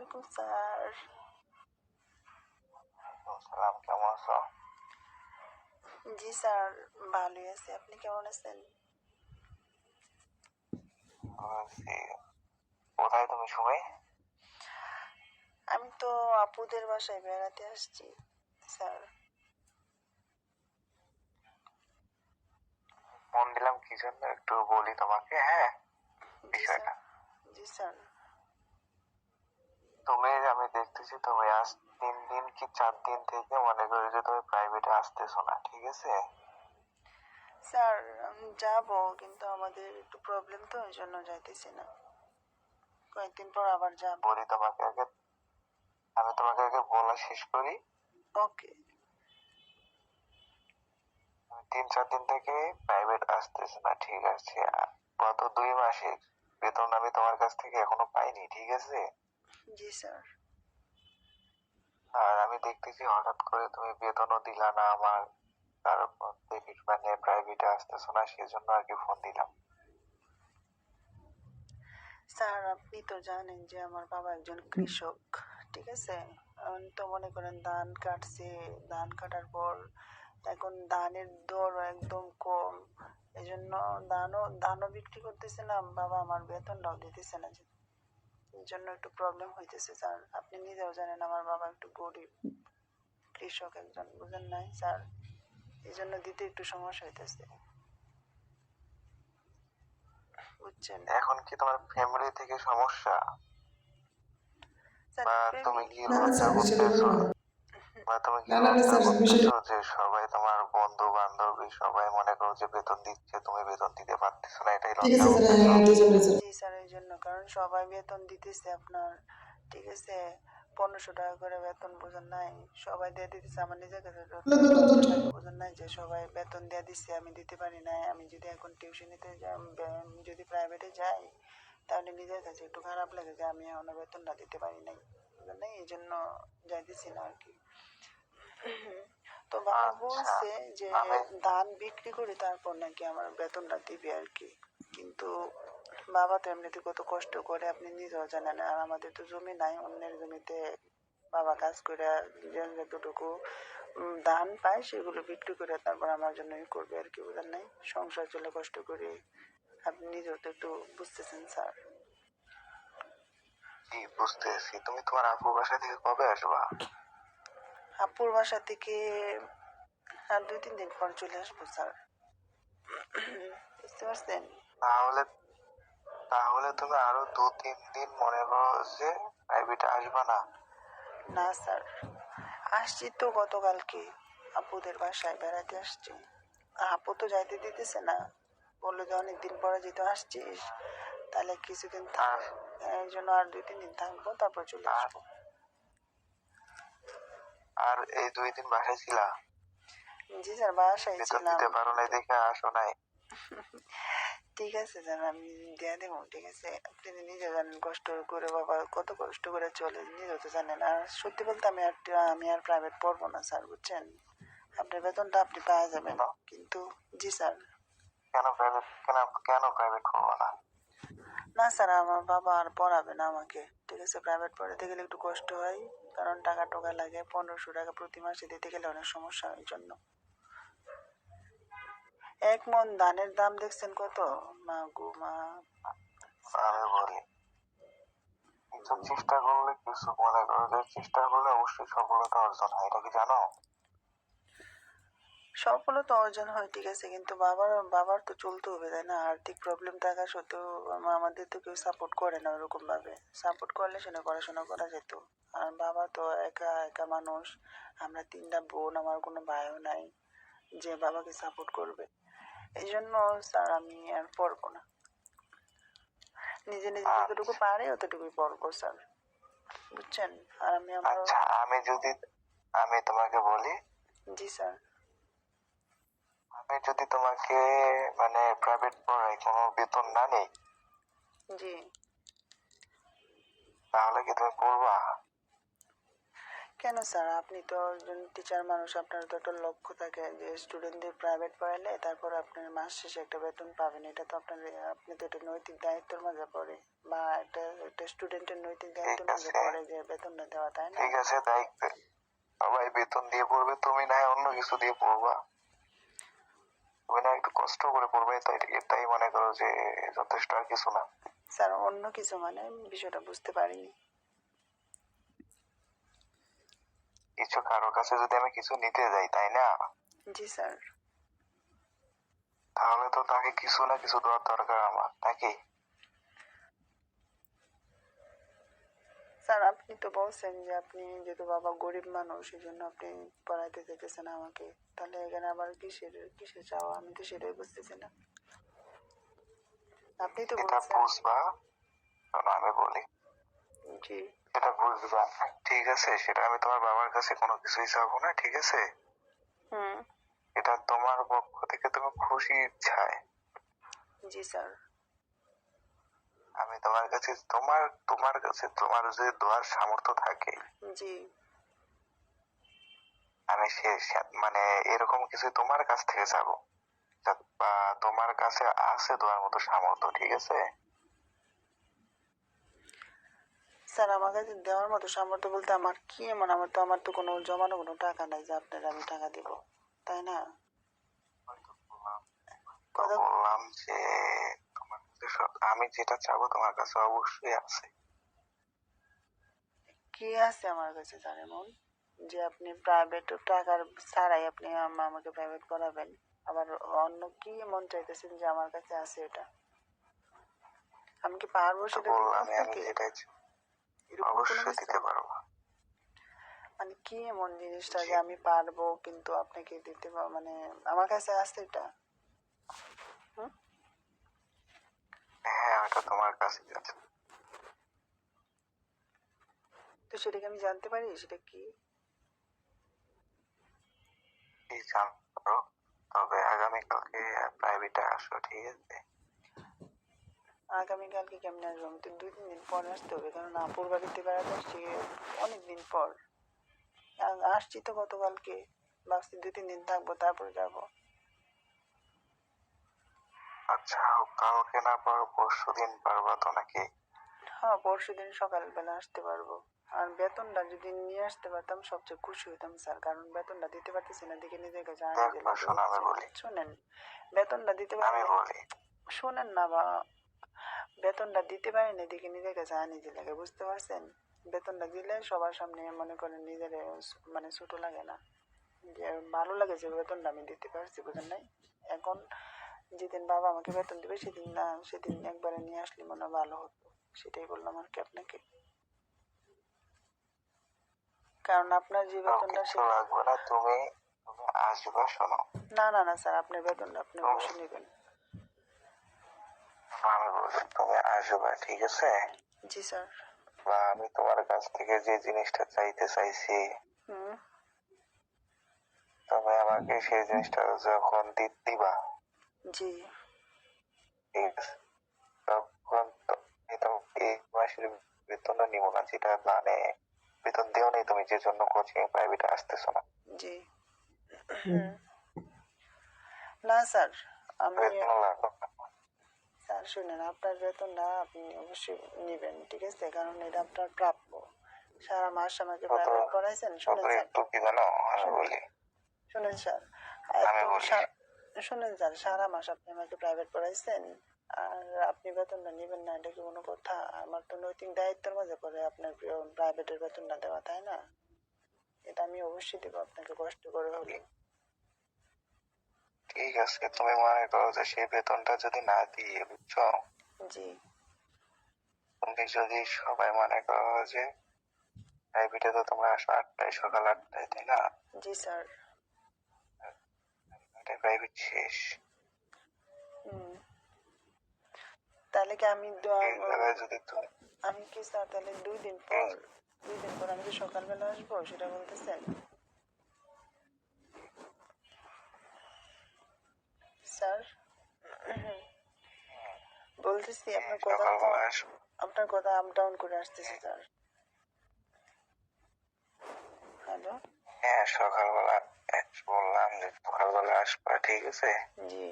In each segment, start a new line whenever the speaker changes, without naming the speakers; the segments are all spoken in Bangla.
আলাইকুম স্যার।
সালাম, কেমন আছো?
জি স্যার, ভালোই আছি। আপনি কেমন আছেন?
কোথায় তুমি সময়?
আমি তো আপুদের বাসায় বেড়াতে আসছি স্যার।
ফোন দিলাম কি জন্য একটু বলি তোমাকে। হ্যাঁ,
জি স্যার।
বিষয়টা
জি স্যার।
আমি দেখতেছি তুমি আজ 3 দিন কি 4 দিন থেকে মনে করি যে তুমি প্রাইভেটে আসতেছো না, ঠিক আছে?
স্যার যাবো, কিন্তু আমাদের একটু প্রবলেম তো, এই জন্য যাইতেছি না। কয়েকদিন পর আবার যাব।
বলি তোমাকে আগে, আমি তোমাকে আগে বলা শেষ করি।
ওকে।
3-4 দিন থেকে প্রাইভেট আসতেছো না, ঠিক আছে? গত 2 মাসের বেতন আমি তোমার কাছ থেকে এখনো পাইনি, ঠিক আছে?
জি স্যার।
আর আমি দেখতেছি হঠাৎ করে তুমি বেতনও দিলা না আমার, তারপর দেখি মানে প্রাইভেটে আসতেছো না, সেজন্য আর কি ফোন দিলাম।
স্যার আপনি তো জানেন যে আমার বাবা একজন কৃষক, ঠিক আছে? তো মনে করেন ধান কাটছে, ধান কাটার পর এখন ধানের দর একদম কম, এই জন্য ধানও বিক্রি করতেছে না, বাবা আমার বেতনটাও দিতেছে না, এই জন্য একটু প্রবলেম হইতেছে স্যার। আপনি নিজেও জানেন আমার বাবা একটু গরিব কৃষক একজন, বুঝেন নাই স্যার? এই জন্য দিতে একটু সমস্যা হইতেছে, বুঝছেন?
এখন কি তোমার ফ্যামিলি থেকে সমস্যা,
স্যার
বা তুমি কি
না
লজ্জা
স্যার,
করতেছো, বা তুমি কি লজ্জা করতেছো যে সবাই তোমার বন্ধু বান্ধবী সবাই মনে করো যে বেতন দিচ্ছে, তুমি বেতন দিতে পারতেছো না, এটাই লজ্জা করতেছো?
জি স্যার, এই জন্য, কারণ সবাই বেতন দিতেছে আপনার, ঠিক আছে, 1500 টাকা করে বেতন, বুঝেন নাই? সবাই দিয়ে দিতেছে, আমার নিজের কাছে লজ্জা লাগে, বুঝেন নাই? যে সবাই বেতন দিয়ে দিচ্ছে, আমি দিতে পারি নাই। আমি যদি এখন টিউশনিতে যদি প্রাইভেটে যাই, তাহলে নিজের কাছে একটু খারাপ লাগে যে আমি এখনো বেতনটা দিতে পারি নাই, বুঝেন নাই? এই জন্য যাইতেছি না আর কি। তো বাবা
আচ্ছা,
বলছে যে
আমি
ধান বিক্রি করে তারপর নাকি আমার বেতনটা দিবে আর কি, কিন্তু বাবা তো এমনিতে কত কষ্ট করে আপনি নিজেও জানেন। আর আমাদের তো জমি নাই, অন্যের জমিতে বাবা কাজ করে যতটুকু ধান পায় সেগুলো বিক্রি করে তারপর আমার জন্য করবে আর কি, বুঝলেন নাই? সংসার চলে কষ্ট করে, আপনি নিজেও তো একটু বুঝতেছেন স্যার।
কি বুঝতেছি, তুমি তোমার আপুর বাসা থেকে কবে আসবা?
আপুর বাসা থেকে আর 2-3 দিন পর চলে আসবো স্যার, বুঝতে পারছেন?
তাহলে তাহলে তুমি আরো 2-3 দিন মনে করো যে প্রাইভেটে আসবা না?
না স্যার, আসছি তো গতকালকে আপুদের বাসায় বেড়াতে আসছি। আপু তো যাইতে দিতেছে না, বললো যে অনেকদিন পরে যেহেতু আসছিস তাহলে কিছুদিন থাক, এই জন্য আর 2-3 দিন থাকবো, তারপর চলে আসবো।
আর এই 2 দিন বাসায় ছিলা?
জি স্যার, বাসায়
বেতন
ছিলাম।
দিতে পারো নাই দেখে আসো নাই?
ঠিক আছে স্যার, আমি দিয়ে দেবো, ঠিক আছে? আপনি নিজে জানেন কষ্ট করে বাবা কত কষ্ট করে চলে, নিজে তো জানেন। আর সত্যি বলতে আমি আর প্রাইভেট পড়বো না স্যার, বুঝছেন? আপনার বেতনটা আপনি পাওয়া যাবেন, কিন্তু জি স্যার।
কেন প্রাইভেট করবো না?
না স্যার, আমার বাবা আর পড়াবে না আমাকে, ঠিক আছে? প্রাইভেট পড়াতে গেলে একটু কষ্ট হয়, কারণ টাকা টোকা লাগে, 1500 টাকা প্রতি মাসে দিতে গেলে অনেক সমস্যা হয়, এই জন্য। 1 মণ ধানের দাম দেখছেন কত? মা গো মা।
আমি বলি, কিছু চেষ্টা করলে, কিছু মনে করো যে চেষ্টা করলে অবশ্যই সফলতা অর্জন হয়, এটা কি জানো?
সফলতা অর্জন হয়, ঠিক আছে, কিন্তু বাবার তো চলতে হবে, তাই না? আর্থিক প্রবলেম থাকা সত্ত্বেও আমাদের তো কেউ সাপোর্ট করে না ওরকম ভাবে। সাপোর্ট করলে সেটা পড়াশোনা করা যেত। আর বাবা তো একা একা মানুষ, আমরা 3টা বোন, আমার কোনো ভাইও নাই যে বাবাকে সাপোর্ট করবে। এই জন্য স্যার আমি আর পড়বো না, নিজে নিজে যতটুকু পারে অতটুকুই পড়বো স্যার, বুঝছেন? আর আমি আমার
আচ্ছা, আমি তোমাকে বলি,
জি স্যার।
আমি যদি তোমাকে মানে প্রাইভেট পড়াই, কোনো বেতন না নেই,
জি।
তাহলে কি তুমি পড়বা?
কেন স্যার, আপনি তো একজন টিচার মানুষ, আপনার তো একটা লক্ষ্য থাকে যে স্টুডেন্টদের প্রাইভেট পড়ালে তারপর আপনার মাস শেষে একটা বেতন পাবেন, এটা তো আপনি তো একটা নৈতিক দায়িত্বের মাঝে পড়ে, বা একটা স্টুডেন্টের নৈতিক দায়িত্ব
ঠিক
নাকি
আছে
পরে যে বেতনটা দেওয়া, তাই না?
ঠিক আছে, দায়িত্ব সবাই বেতন দিয়ে পড়বে, তুমি না হয় অন্য কিছু দিয়ে পড়বা, তুমি না একটু কষ্ট করে পড়বে, তাই এটাই মনে করো যে যথেষ্ট, আর কিছু না।
স্যার অন্য কিছু মানে বিষয়টা বুঝতে পারিনি।
কিছু কারোর কাছে যদি আমি কিছু নিতে যাই, তাই না,
জি স্যার।
তাহলে তো তাকে কিছু না কিছু দেওয়ার দরকার আমার, নাকি?
স্যার আপনি তো বলছেন যে আপনি যেহেতু বাবা গরিব মানুষ এই জন্য আপনি পড়াইতে চাইতেছেন আমাকে, তাহলে এখানে আবার কিসের কিসের চাওয়া, আমি তো সেটাই বুঝতেছি না। আপনি তো
এটা
বলছেন।
বুঝবা, শোনো আমি বলি,
জি।
সেটা বুঝবা, ঠিক আছে, সেটা আমি তোমার বাবার কাছে কোনো কিছুই চাবো না, ঠিক আছে,
হুম।
এটা তোমার পক্ষ থেকে তুমি খুশি ইচ্ছায়
জি স্যার।
আমি তোমার কাছে, তোমার কাছে তোমার যদি দোয়ার সামর্থ্য থাকে,
জি।
আমি মানে এরকম কিছু তোমার কাছ থেকে চাবো, বা তোমার কাছে আছে দোয়ার মতো সামর্থ্য, ঠিক আছে?
স্যার আমার কাছে দেওয়ার মতো সামর্থ্য বলতে আমার কি এমন, আমার তো কোনো জমানো কোনো টাকা নাই যে আপনার আমি টাকা দিব, তাই না?
তো
কথা
বললাম যে তোমার কাছে আমি যেটা চাবো তোমার কাছে অবশ্যই আছে।
কি আছে আমার কাছে স্যার এমন যে আপনি প্রাইভেট টাকার ছাড়াই আপনি আমাকে প্রাইভেট করাবেন? আবার অন্য কি মন চাইতেছেন যে আমার কাছে আছে এটা? আমি কি পারবো
তো
সেটা দিতে
বললাম আমি
আপনাকে?
যেটাই
এরকম কোনো
অবশ্যই
কিছু
দিতে পারবো।
মানে কি এমন জিনিসটা
জি,
যে আমি পারবো কিন্তু আপনাকে দিতে মানে আমার কাছে আছে এটা? হুম?
হ্যাঁ, ওটা তোমার কাছে আছে।
তো সেটাকে আমি জানতে পারি সেটা কি?
কি জানতে পারো, তবে আগামীকালকে প্রাইভেটে আসো, ঠিক আছে?
আগামীকালকে কেমনে আসবো? আমি তো 2-3 দিন পরে আসতে হবে, কারণ আপুর বাড়িতে বেড়াতে আসছি অনেকদিন পর। আসছি তো গতকালকে, ভাবছি 2-3 দিন থাকবো তারপরে যাবো।
আচ্ছা, কালকে না পারো পরশু দিন পারবা তো, নাকি?
হ্যাঁ পরশুদিন সকালবেলা আসতে পারবো। আর বেতনটা যদি নিয়ে আসতে পারতাম সবচেয়ে খুশি হইতাম স্যার, কারণ বেতনটা দিতে পারতেছি না দেখে নিজের কাছে আনইজি
দেখো
লাগে,
শোনো আমি
বুঝছেন?
বলি,
শোনেন, বেতনটা দিতে
আমি
পারলে
বলি
শোনেন না বা, বেতনটা দিতে পারি না দেখে নিজের কাছে আনইজি লাগে, বুঝতে পারছেন? বেতনটা দিলে সবার সামনে মনে করেন নিজের মানে ছোট লাগে না, যে ভালো লাগে যে বেতনটা আমি দিতে পারছি, বুঝেন নাই? এখন যেদিন বাবা আমাকে বেতন দিবে সেদিন না, সেদিন একবারে নিয়ে আসলে মনে হয় ভালো হতো, সেটাই বললাম আর কি আপনাকে। কারণ আপনার যে বেতনটা
কিছু লাগবে না, তুমি তুমি আসবা, শোনো
না না না স্যার, আপনার বেতনটা আপনি
তুমি,
অবশ্যই নেবেন।
আমি বলি তুমি আসবা, ঠিক আছে?
জি স্যার।
বা আমি তোমার কাছ থেকে যে জিনিসটা চাইতে চাইছি,
হুম।
তুমি আমাকে সেই জিনিসটা যখন দিবা,
জি।
ঠিক আছে, তখন আমি তোমাকে এই মাসের বেতনটা নিব না, যেটা মানে বেতন দেও নেই তুমি, যে জন্য কোচিং প্রাইভেটে আসতেছো না।
জি। না স্যার, আমি
বেতন লাগবে না।
স্যার শুনেন, আপনার বেতনটা আপনি অবশ্যই নেবেন, ঠিক আছে? কারণ এটা আপনার প্রাপ্য। সারা মাস আমাকে
কত
প্রাইভেট পড়াইছেন,
কত
শুনেন স্যার,
একটু কি জানো, আমি
শুনেন
বলি,
শুনেন স্যার,
আমি
এত
বলি
শুনেন স্যার, সারা মাস আপনি আমাকে প্রাইভেট পড়াইছেন আর আপনি বেতনটা নেবেন না, এটা কি কোনো কথা? আমার তো নৈতিক দায়িত্বের মাঝে পড়ে আপনার প্রাইভেটের বেতনটা দেওয়া, তাই না? এটা আমি অবশ্যই দেবো আপনাকে, কষ্ট করে হলেও।
ঠিক আছে, তুমি মনে করো যে সেই বেতনটা যদি না দিয়ে, বুঝছো,
জি।
তুমি যদি সবাই মনে করো যে প্রাইভেটে তো তোমরা আসো 8টায়, সকাল 8টায়, তাই না?
জি স্যার।
এটা প্রাইভেট শেষ,
হুম। তাহলে কি আমি
এই জায়গায় যদি তুমি
আমি কি স্যার তাহলে 2 দিন পর আমি কি সকালবেলা আসবো সেটা বলতেছেন স্যার? বলতেছি আপনার কথা তো,
সকালবেলা আসো।
আপনার কথা আপ ডাউন করে আসতেছে স্যার। হ্যালো।
হ্যাঁ, সকালবেলা বললাম যে সকালবেলা আসবা, ঠিক আছে?
জি।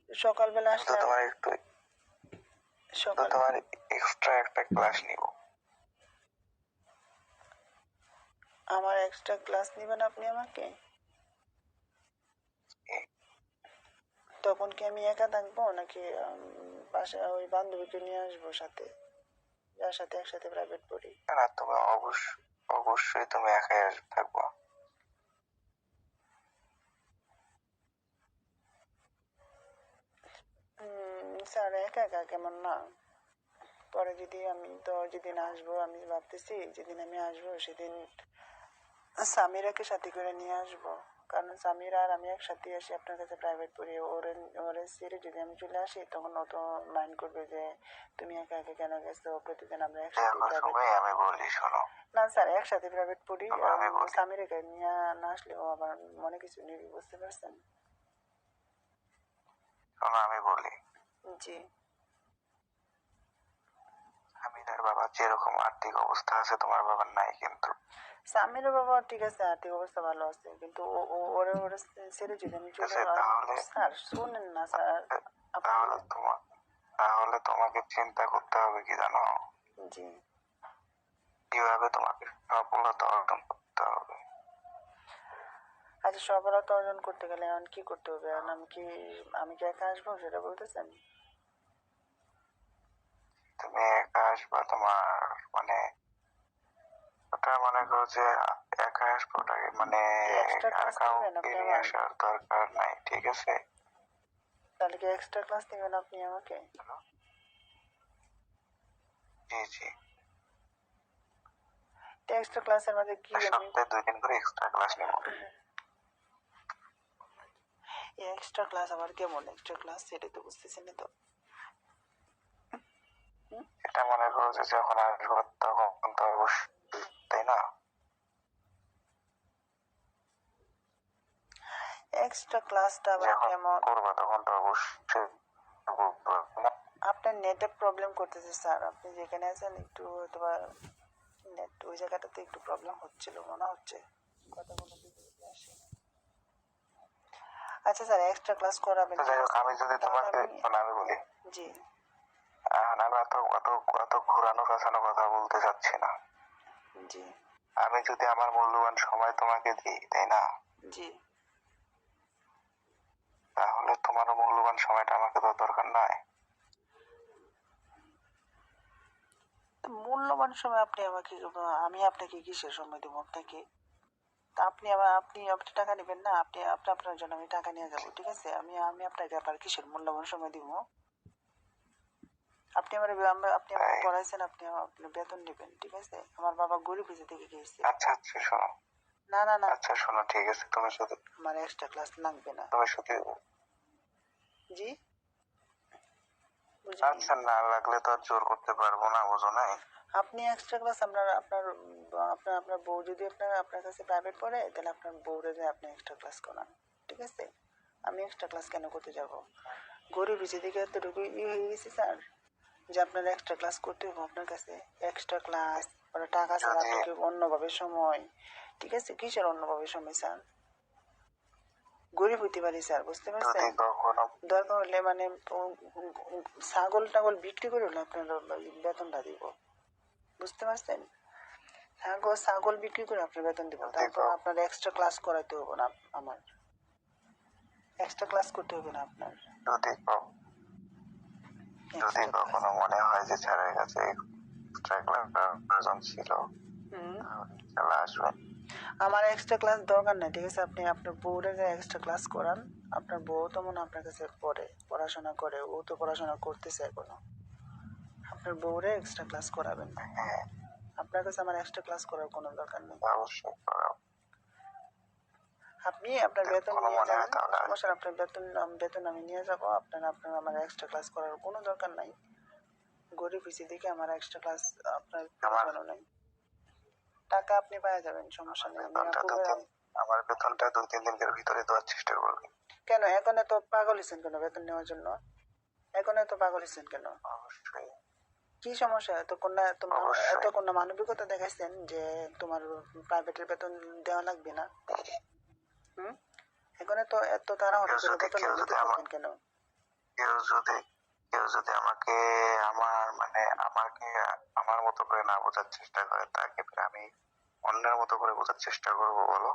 সকালবেলা
শুধু
আসলে
তোমার একটু তো
সকালে
তোমার এক্সট্রা একটা ক্লাস নিব।
আমার এক্সট্রা ক্লাস নেবেন আপনি আমাকে? তখন কি আমি একা থাকবো নাকি পাশে ওই বান্ধবীকে নিয়ে আসবো সাথে, যার সাথে একসাথে প্রাইভেট পড়ি?
না, তুমি অবশ্যই তুমি একাই থাকবো।
স্যার একা একা কেমন না? পরে যদি আমি তো যেদিন আসবো, আমি ভাবতেছি যেদিন আমি আসবো সেদিন সামিরাকে সাথে করে নিয়ে আসবো, কারণ সামিরা আর আমি একসাথে আসি আপনার কাছে প্রাইভেট পড়ি। ওরে ছেড়ে যদি আমি চলে আসি তখন ও তো মাইন্ড করবে যে তুমি একা একা কেন গেছো, প্রতিদিন আমরা একসাথে
দেখো
প্রাইভেট।
সবাই, আমি বলি শোনো,
না স্যার, একসাথে প্রাইভেট পড়ি,
আমি বলি
সামিরাকে নিয়ে না আসলে ও আবার মনে কিছু নিবি, বুঝতে পারছেন?
শোনো, আমি বলি
জি।
আমিনার বাবা যেরকম আর্থিক অবস্থা আছে তোমার বাবার নাই কিন্তু।
সামিরের বাবা ঠিক আছে, আর্থিক অবস্থা ভালো আছে, কিন্তু ওরে ওরে ছেড়ে যদি আমি চলে
তাহলে
স্যার শুনেন না স্যার, আপনি
তাহলে তোমাকে চিন্তা করতে হবে কি জানো,
জি
কিভাবে তোমাকে সফলতা অর্জন করতে হবে।
আচ্ছা, সফলতা অর্জন করতে গেলে এখন কি করতে হবে? এখন আমি কি একা আসবো সেটা বলতেছেন?
তুমি একা আসবা, তোমার মানে ওটা মনে করো যে একা আসবো, ওটাকে মানে
এক্সট্রা
আর
ক্লাস নেবেন
কাউকে
আপনি
নিয়ে
আমার?
আসার দরকার নাই, ঠিক আছে?
তাহলে কি এক্সট্রা ক্লাস নেবেন আপনি আমাকে?
জি জি,
এক্সট্রা ক্লাসের মধ্যে কি আমি
সপ্তাহে 2 দিন করে এক্সট্রা ক্লাস নেব।
এক্সট্রা ক্লাস আবার কেমন এক্সট্রা ক্লাস সেটা তো বুঝতেছি না তো।
এটা মনে করো যে যখন আসবো তখন তো অবশ্যই, তাই না?
এক্সট্রা ক্লাসটা আবার
যখন
কেমন?
করবা তখন তো অবশ্যই
আপনার নেটে প্রবলেম করতেছে স্যার, আপনি যেখানে আছেন একটু হয়তো নেট ওই জায়গাটাতে একটু প্রবলেম হচ্ছিল মনে হচ্ছে, কথাগুলো বুঝতে আসে। আচ্ছা স্যার, এক্সট্রা ক্লাস করাবেন?
তো যাই হোক, আমি যদি
তাহলে
তোমাকে আমি বলি,
জি
এখন আমি অত ঘোরানো পেছানো কথা বলতে চাচ্ছি না।
জি
আমি যদি আমার মূল্যবান সময় তোমাকে দিই, তাই না?
জি
তাহলে তোমারও মূল্যবান সময়টা আমাকে তো দরকার নাই?
মূল্যবান সময় আপনি আমাকে, আমি আপনাকে কিসের সময় দেবো আপনাকে? তা আপনি টাকা নেবেন না, আপনার জন্য আমি টাকা নিয়ে যাবো, ঠিক আছে? আমি আপনাকে আবার কিসের মূল্যবান সময় দিব? আপনি আমাকে পড়াইছেন, আপনি বেতন নেবেন, ঠিক আছে? আমার বাবা গরিব হয়েছে থেকে গিয়েছে।
আচ্ছা আচ্ছা শোনো,
না না না,
আচ্ছা শোনো, ঠিক আছে, তুমি শুধু
আমার এক্সট্রা ক্লাস লাগবে না।
তুমি শুধু
জি বুঝিনি।
আচ্ছা, না লাগলে তো আর জোর করতে পারবো না, বুঝো নাই?
আপনি এক্সট্রা ক্লাস আপনার আপনার আপনার আপনার বউ যদি আপনার কাছে প্রাইভেট পড়ে, তাহলে আপনার বউরে যে আপনি এক্সট্রা ক্লাস করান, ঠিক আছে? আমি এক্সট্রা ক্লাস কেন করতে যাব? গরিব হিসেবে দিকে এতটুকু হয়ে গেছে স্যার যে আপনার এক্সট্রা ক্লাস করতে হবে আপনার কাছে? এক্সট্রা ক্লাস ওরা টাকা ছাড়া
যদি
আপনাকে অন্যভাবে সময়, ঠিক আছে? কিসের অন্যভাবে সময় স্যার? গরিব হইতে পারি স্যার, বুঝতে
যদি
পারছেন?
কখনো
দরকার হলে মানে ছাগল টাগল বিক্রি করে হলে আপনার বেতনটা দিব, বুঝতে পারছেন? ছাগল বিক্রি করে আপনার বেতন দিব, তারপর আপনার এক্সট্রা ক্লাস করাইতে হবে না, আমার এক্সট্রা ক্লাস করতে হবে না আপনার।
যদি
এক্সট্রা ক্লাস
কখনো মনে হয় যে স্যারের কাছে এক্সট্রা ক্লাস প্রয়োজন ছিল, তাহলে আসবে।
আমার এক্সট্রা ক্লাস দরকার নেই, ঠিক আছে? আপনি আপনার বউরে এক্সট্রা ক্লাস করান। আপনার বউ তো মনে আপনার কাছে পড়াশোনা করে, ও তো পড়াশোনা করতেছে এখনো। আপনার বউরে এক্সট্রা ক্লাস করাবেন,
হ্যাঁ,
আপনার কাছে আমার এক্সট্রা ক্লাস করার কোনো দরকার নেই।
অবশ্যই করাবো।
আপনি আপনার বেতন
কোনো
নিয়ে
মনে হয়
যাবেন,
তাহলে
সমস্যা, আপনার বেতন আমি নিয়ে যাব। আপনার আমার এক্সট্রা ক্লাস করার কোনো দরকার নাই। গরিব হয়েছে দেখে আমার এক্সট্রা ক্লাস আপনার প্রয়োজনও নেই। টাকা আপনি পাওয়া যাবেন, সমস্যা নেই। আমি
আমার বেতনটা 2-3 দিনের ভিতরে দেওয়ার চেষ্টা করবি।
কেন এখন এত পাগল হয়েছেন কেন বেতন নেওয়ার জন্য? এখন এত পাগল হয়েছেন কেন?
অবশ্যই
কি সমস্যা? এতক্ষণ না মানবিকতা দেখাইছেন যে তোমার প্রাইভেটের বেতন দেওয়া লাগবে না। এখন এত তাড়াহুড়ো করে বেতন নিতে থাকেন কেন?
কেউ যদি কেউ যদি আমাকে আমাকে আমার মতো করে না বোঝার চেষ্টা করে, তাকে ফের আমি অন্যের মতো করে বোঝার চেষ্টা করবো, বলো?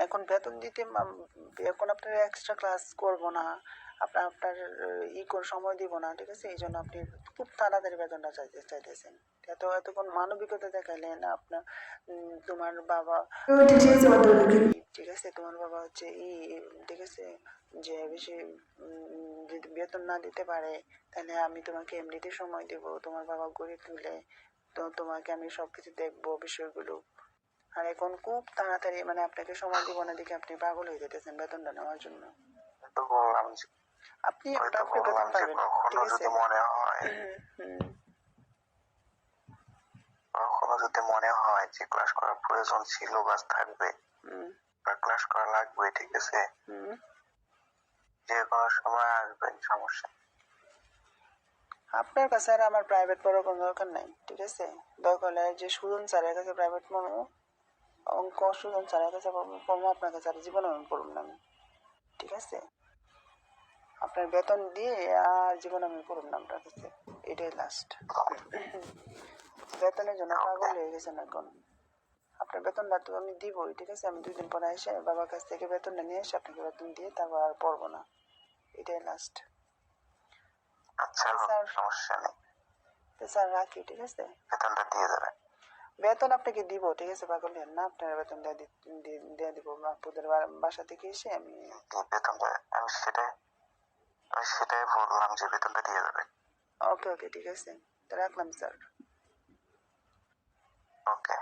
এখন বেতন দিতে এখন আপনার এক্সট্রা ক্লাস করব না, আপনার সময় দিব না, ঠিক আছে? এই জন্য আপনি খুব তাড়াতাড়ি বেতনটা চাইতেছেন। এতক্ষণ মানবিকতা দেখাইলেন আপনার। তোমার বাবা, ঠিক আছে, তোমার বাবা হচ্ছে ঠিক আছে, যে বেশি যদি বেতন না দিতে পারে তাহলে আমি তোমাকে এমনিতে সময় দেব, তোমার বাবা গড়ে তুলে, তো তোমাকে আমি সবকিছু দেখবো বিষয়গুলো। আর এখন খুব তাড়াতাড়ি মানে আপনাকে সময় দিব না দেখে আপনি পাগল হয়ে যেতেছেন বেতনটা নেওয়ার জন্য।
তো বললাম যে
আপনি আপনি বেতন পাবেন, ঠিক
কখনো
আছে?
যদি মনে হয়
হুম,
কখনো যদি মনে হয় যে ক্লাস করার প্রয়োজন ছিল বা থাকবে
হুম,
বা ক্লাস করা লাগবে, ঠিক আছে,
হুম।
যে কোনো সময় আসবেন, সমস্যা নেই।
আপনার কাছে আর আমার প্রাইভেট পড়ার কোনো দরকার নাই, ঠিক আছে? দরকার হলে যে সুজন স্যারের কাছে প্রাইভেট পড়বো, অঙ্ক সুজন স্যারের কাছে পড়বো, আপনার কাছে আর জীবনে আমি পড়ব না আমি, ঠিক আছে? আপনার বেতন দিয়ে আর জীবনে আমি পড়ব না আপনার কাছে, এটাই লাস্ট। বেতনের জন্য পাগল হয়ে গেছেন এখন। আপনার বেতনটা তো আমি দিবই, ঠিক আছে? আমি 2 দিন পরে এসে বাবার কাছ থেকে বেতনটা নিয়ে এসে আপনাকে বেতন দিয়ে তারপর আর পড়বো না, এটাই লাস্ট।
আচ্ছা,
স্যার,
সমস্যা নেই,
স্যার রাখি, ঠিক আছে?
বেতনটা দিয়ে দেবে।
বেতন আপনাকে দিব, ঠিক আছে? পাগল হেন না, আপনার বেতন দিয়ে দিব আপুদের বাসা থেকে এসে আমি।
বেতনটা আমি সেটাই বললাম যে বেতনটা দিয়ে দেবে।
ওকে ওকে, ঠিক আছে, তো রাখলাম স্যার।
ওকে।